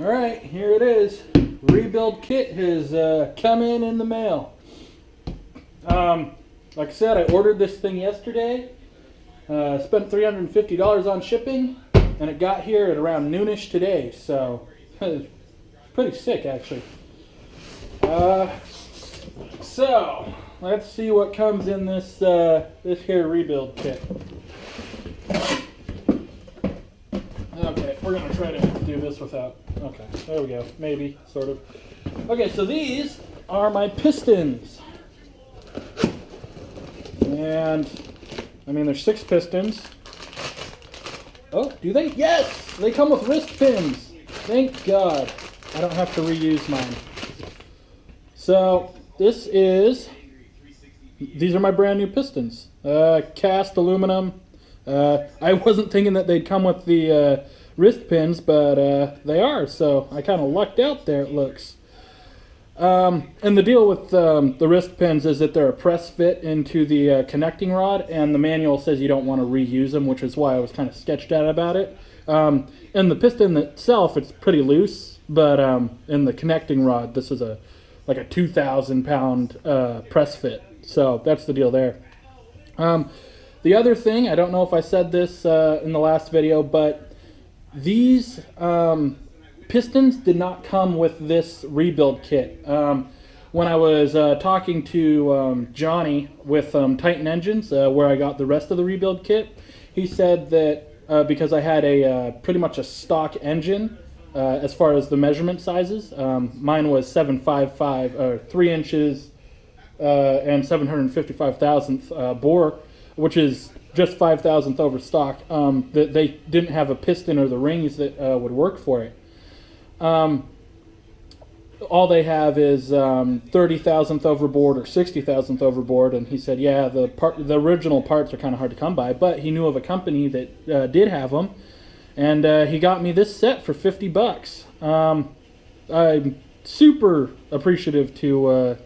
Alright, here it is. Rebuild kit has come in the mail. Like I said, I ordered this thing yesterday. Spent $350 on shipping, and it got here at around noonish today, so it's pretty sick actually. So let's see what comes in this this here rebuild kit. Okay, we're gonna try to do this without. Okay, there we go. Maybe, sort of. Okay, so these are my Pistons, and I mean there's 6 pistons. Oh, do they? Yes, they come with wrist pins. Thank God, I don't have to reuse mine. So these are my brand new Pistons, cast aluminum. I wasn't thinking that they'd come with the wrist pins, but they are, so I kind of lucked out there, it looks. And the deal with the wrist pins is that they're a press fit into the connecting rod, and the manual says you don't want to reuse them, which is why I was kind of sketched out about it. In the piston itself, it's pretty loose, but in the connecting rod, this is like a 2,000 pound press fit, so that's the deal there. The other thing, I don't know if I said this in the last video, but these pistons did not come with this rebuild kit. When I was talking to Johnny with Titan Engines, where I got the rest of the rebuild kit, he said that because I had pretty much a stock engine as far as the measurement sizes, mine was 755 or 3 inches and 755 thousandth bore, which is just 5 thousandth over stock. That they didn't have a piston or the rings that would work for it. All they have is 30 thousandth overboard or 60 thousandth overboard, and he said, yeah, the original parts are kind of hard to come by, but he knew of a company that did have them, and he got me this set for $50. I'm super appreciative to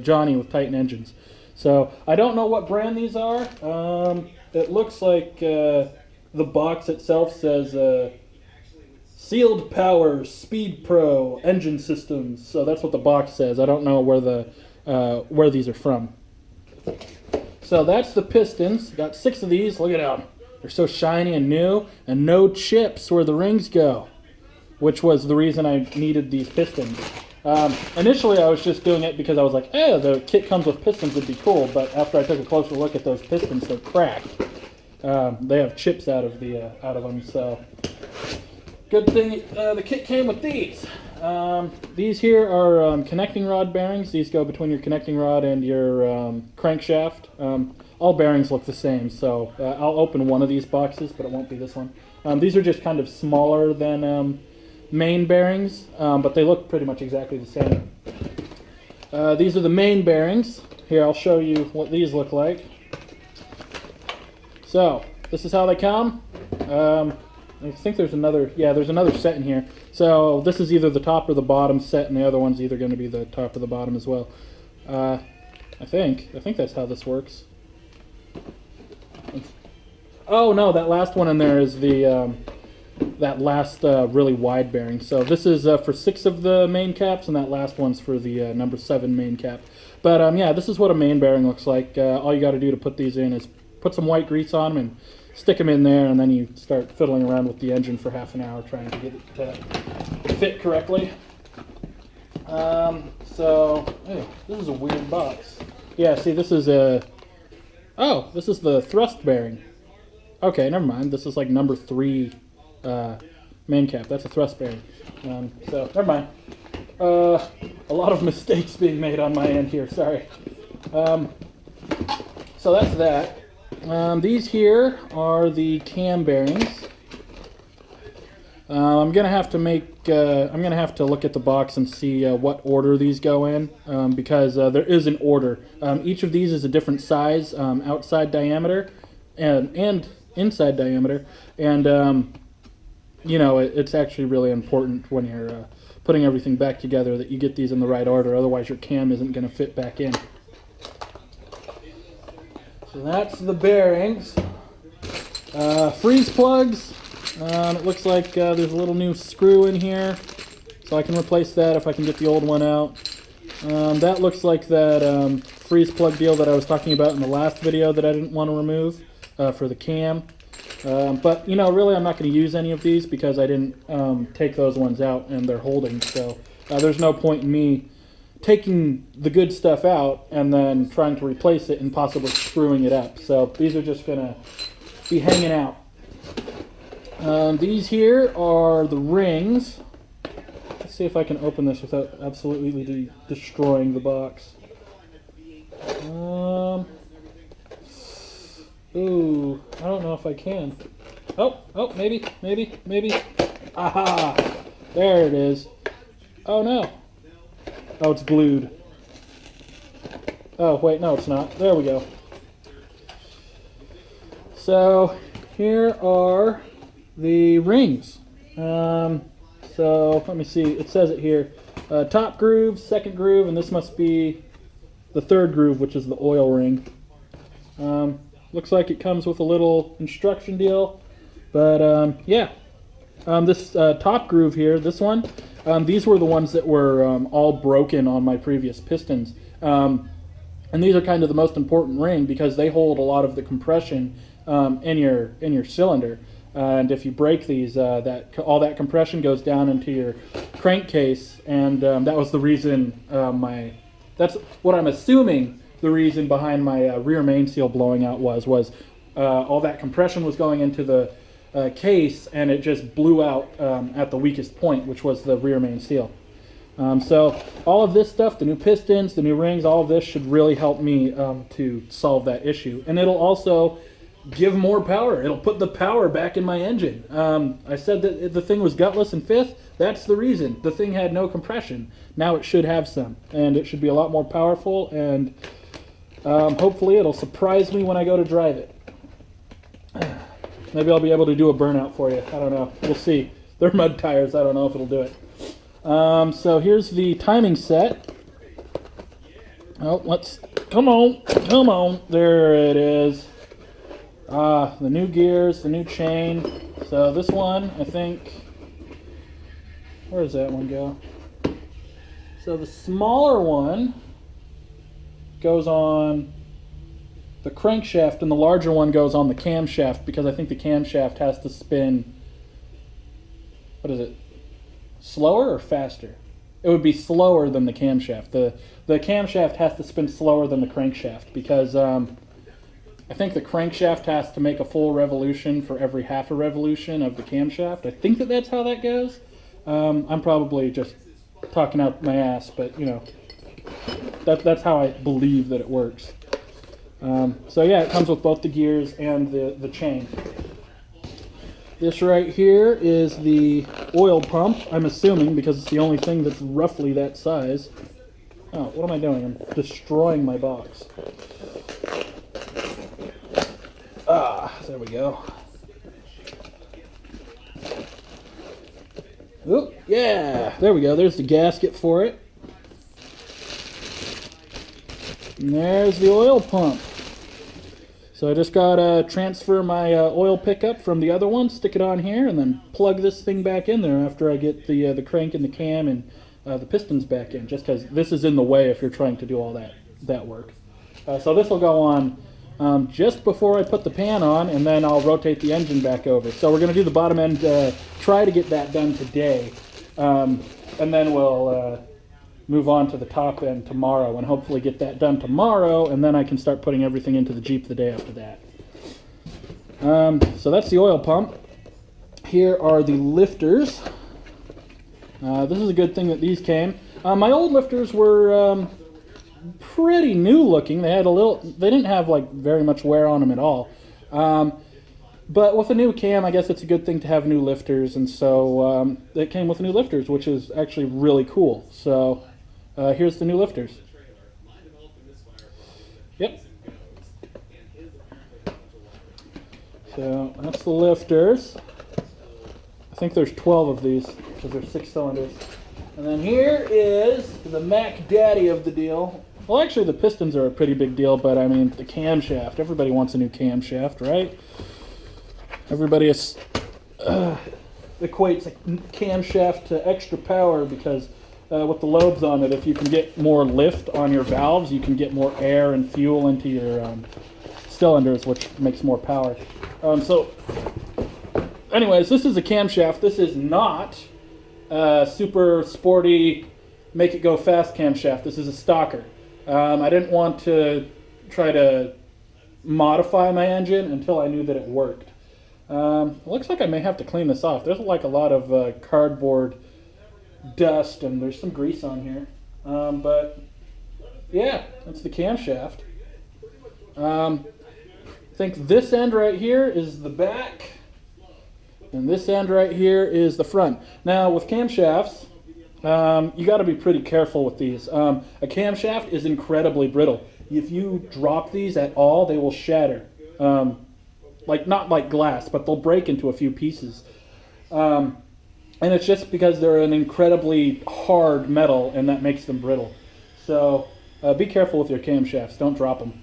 Johnny with Titan Engines. So I don't know what brand these are. It looks like the box itself says Sealed Power Speed Pro Engine Systems. So that's what the box says. I don't know where these are from. So that's the pistons. Got 6 of these. Look at them. They're so shiny and new, and no chips where the rings go, which was the reason I needed these pistons. Initially, I was just doing it because I was like, "Eh, the kit comes with pistons would be cool." But after I took a closer look at those pistons, they're cracked. They have chips out of them. So good thing the kit came with these. These here are connecting rod bearings. These go between your connecting rod and your crankshaft. All bearings look the same, so I'll open one of these boxes, but it won't be this one. These are just kind of smaller than main bearings, but they look pretty much exactly the same. These are the main bearings. Here, I'll show you what these look like. So, this is how they come. I think there's another set in here. So, this is either the top or the bottom set, and the other one's either going to be the top or the bottom as well. I think that's how this works. Oh no, that last one in there is that last really wide bearing. So this is for 6 of the main caps, and that last one's for the number 7 main cap. But yeah, this is what a main bearing looks like. All you got to do to put these in is put some white grease on them and stick them in there, and then you start fiddling around with the engine for half an hour trying to get it to fit correctly. So this is a weird box. Yeah, see, this is this is the thrust bearing. Okay, never mind. This is like number 3 main cap. That's a thrust bearing. So never mind. A lot of mistakes being made on my end here. Sorry. So that's that. These here are the cam bearings. I'm gonna have to look at the box and see what order these go in, because there is an order. Each of these is a different size, outside diameter and inside diameter, and you know, it's actually really important when you're putting everything back together that you get these in the right order. Otherwise, your cam isn't going to fit back in. So that's the bearings. Freeze plugs. It looks like there's a little new screw in here. So I can replace that if I can get the old one out. That looks like that freeze plug deal that I was talking about in the last video that I didn't want to remove for the cam. But, you know, really I'm not going to use any of these because I didn't take those ones out and they're holding. So there's no point in me taking the good stuff out and then trying to replace it and possibly screwing it up. So these are just going to be hanging out. These here are the rings. Let's see if I can open this without absolutely destroying the box. Ooh, I don't know if I can. Oh, maybe. Aha! There it is. Oh no. Oh, it's glued. Oh, wait, no, it's not. There we go. So, here are the rings. So, let me see. It says it here. Top groove, second groove, and this must be the third groove, which is the oil ring. Looks like it comes with a little instruction deal. But, yeah. This top groove here, this one, these were the ones that were all broken on my previous Pistons. And these are kind of the most important ring because they hold a lot of the compression in your cylinder. And if you break these, all that compression goes down into your crankcase, and that was the reason that's what I'm assuming the reason behind my rear main seal blowing out was all that compression was going into the case, and it just blew out at the weakest point, which was the rear main seal. So all of this stuff, the new pistons, the new rings, all of this should really help me to solve that issue. And it'll also give more power. It'll put the power back in my engine. I said that the thing was gutless in fifth. That's the reason. The thing had no compression. Now it should have some, and it should be a lot more powerful, and hopefully it'll surprise me when I go to drive it. Maybe I'll be able to do a burnout for you. I don't know. We'll see. They're mud tires. I don't know if it'll do it. So here's the timing set. Oh, come on. There it is. The new gears, the new chain. So this one, I think, where does that one go? So the smaller one goes on the crankshaft, and the larger one goes on the camshaft, because I think the camshaft has to spin, what is it, slower or faster? It would be slower than the camshaft. The camshaft has to spin slower than the crankshaft, because I think the crankshaft has to make a full revolution for every half a revolution of the camshaft. I think that's how that goes. I'm probably just talking out my ass, but you know, that's how I believe that it works. So yeah, it comes with both the gears and the chain. This right here is the oil pump, I'm assuming, because it's the only thing that's roughly that size. Oh, what am I doing? I'm destroying my box. There we go. Oop, yeah, there we go. There's the gasket for it. And there's the oil pump. So I just got to transfer my oil pickup from the other one, stick it on here, and then plug this thing back in there after I get the crank and the cam and the pistons back in, just because this is in the way if you're trying to do all that work. So this will go on just before I put the pan on, and then I'll rotate the engine back over. So we're going to do the bottom end, try to get that done today, and then we'll move on to the top end tomorrow, and hopefully get that done tomorrow, and then I can start putting everything into the Jeep the day after that. So that's the oil pump. Here are the lifters. This is a good thing that these came. My old lifters were pretty new looking. They didn't have like very much wear on them at all. But with a new cam, I guess it's a good thing to have new lifters, and so it came with new lifters, which is actually really cool. So here's the new lifters. Yep. So that's the lifters. I think there's 12 of these because there's 6 cylinders. And then here is the Mac Daddy of the deal. Well, actually the pistons are a pretty big deal, but I mean the camshaft. Everybody wants a new camshaft, right? Everybody is... equates a camshaft to extra power because with the lobes on it, if you can get more lift on your valves, you can get more air and fuel into your cylinders, which makes more power. So anyways, this is a camshaft. This is not a super sporty, make it go fast camshaft. This is a stocker. I didn't want to try to modify my engine until I knew that it worked. It looks like I may have to clean this off. There's like a lot of cardboard dust and there's some grease on here. But yeah, that's the camshaft. I think this end right here is the back and this end right here is the front. Now with camshafts, you got to be pretty careful with these. A camshaft is incredibly brittle. If you drop these at all, they will shatter. Like not like glass, but they'll break into a few pieces. And it's just because they're an incredibly hard metal, and that makes them brittle. So be careful with your camshafts. Don't drop them.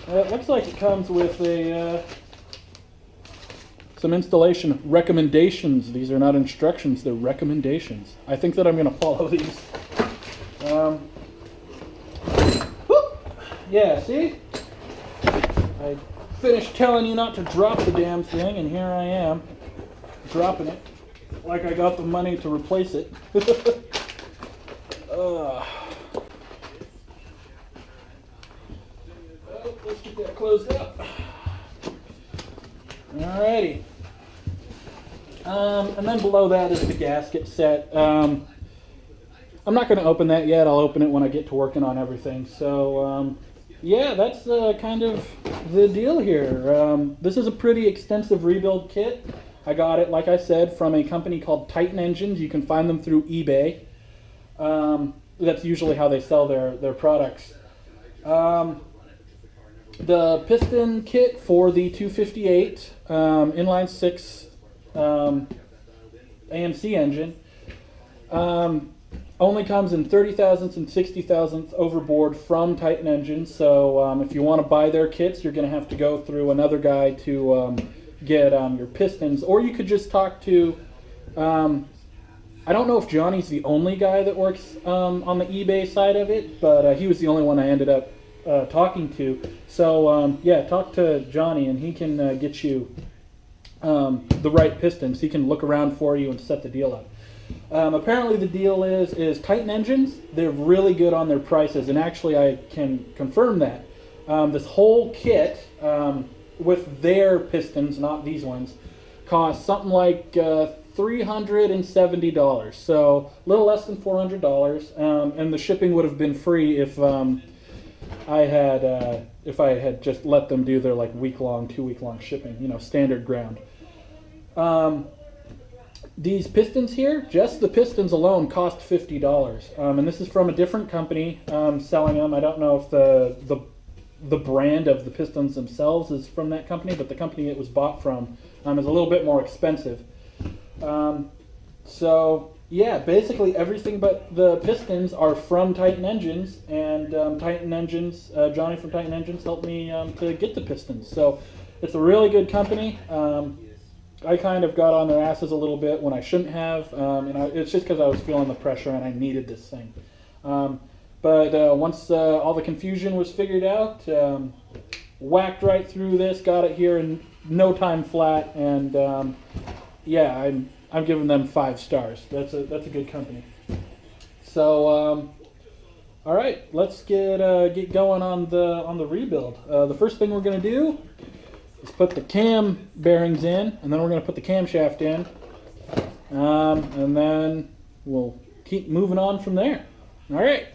It looks like it comes with some installation recommendations. These are not instructions, they're recommendations. I think that I'm going to follow these. Yeah, see? I finished telling you not to drop the damn thing, and here I am, dropping it, like I got the money to replace it. Oh, let's get that closed up. Alrighty. And then below that is the gasket set. I'm not going to open that yet. I'll open it when I get to working on everything. So, yeah, that's kind of the deal here. This is a pretty extensive rebuild kit. I got it, like I said, from a company called Titan Engines. You can find them through eBay. That's usually how they sell their products. The piston kit for the 258 inline 6 AMC engine only comes in 30 thousandths and 60 thousandths overboard from Titan Engines. So if you want to buy their kits, you're going to have to go through another guy to get your pistons, or you could just talk to I don't know if Johnny's the only guy that works on the eBay side of it, but he was the only one I ended up talking to. So yeah, talk to Johnny and he can get you the right pistons. He can look around for you and set the deal up. Apparently the deal is Titan Engines, they're really good on their prices, and actually I can confirm that. This whole kit with their pistons, not these ones, cost something like $370, so a little less than $400, and the shipping would have been free if I had just let them do their like week-long, 2-week-long shipping, you know, standard ground. These pistons here, just the pistons alone, cost $50, and this is from a different company selling them. I don't know if the brand of the pistons themselves is from that company, but the company it was bought from is a little bit more expensive. So yeah, basically everything but the pistons are from Titan Engines, and Titan Engines, Johnny from Titan Engines helped me to get the pistons. So it's a really good company. I kind of got on their asses a little bit when I shouldn't have, and it's just because I was feeling the pressure and I needed this thing. But once all the confusion was figured out, whacked right through this, got it here in no time flat, and yeah, I'm giving them 5 stars. That's a good company. So all right, let's get going on the rebuild. The first thing we're going to do is put the cam bearings in, and then we're going to put the camshaft in, and then we'll keep moving on from there. All right.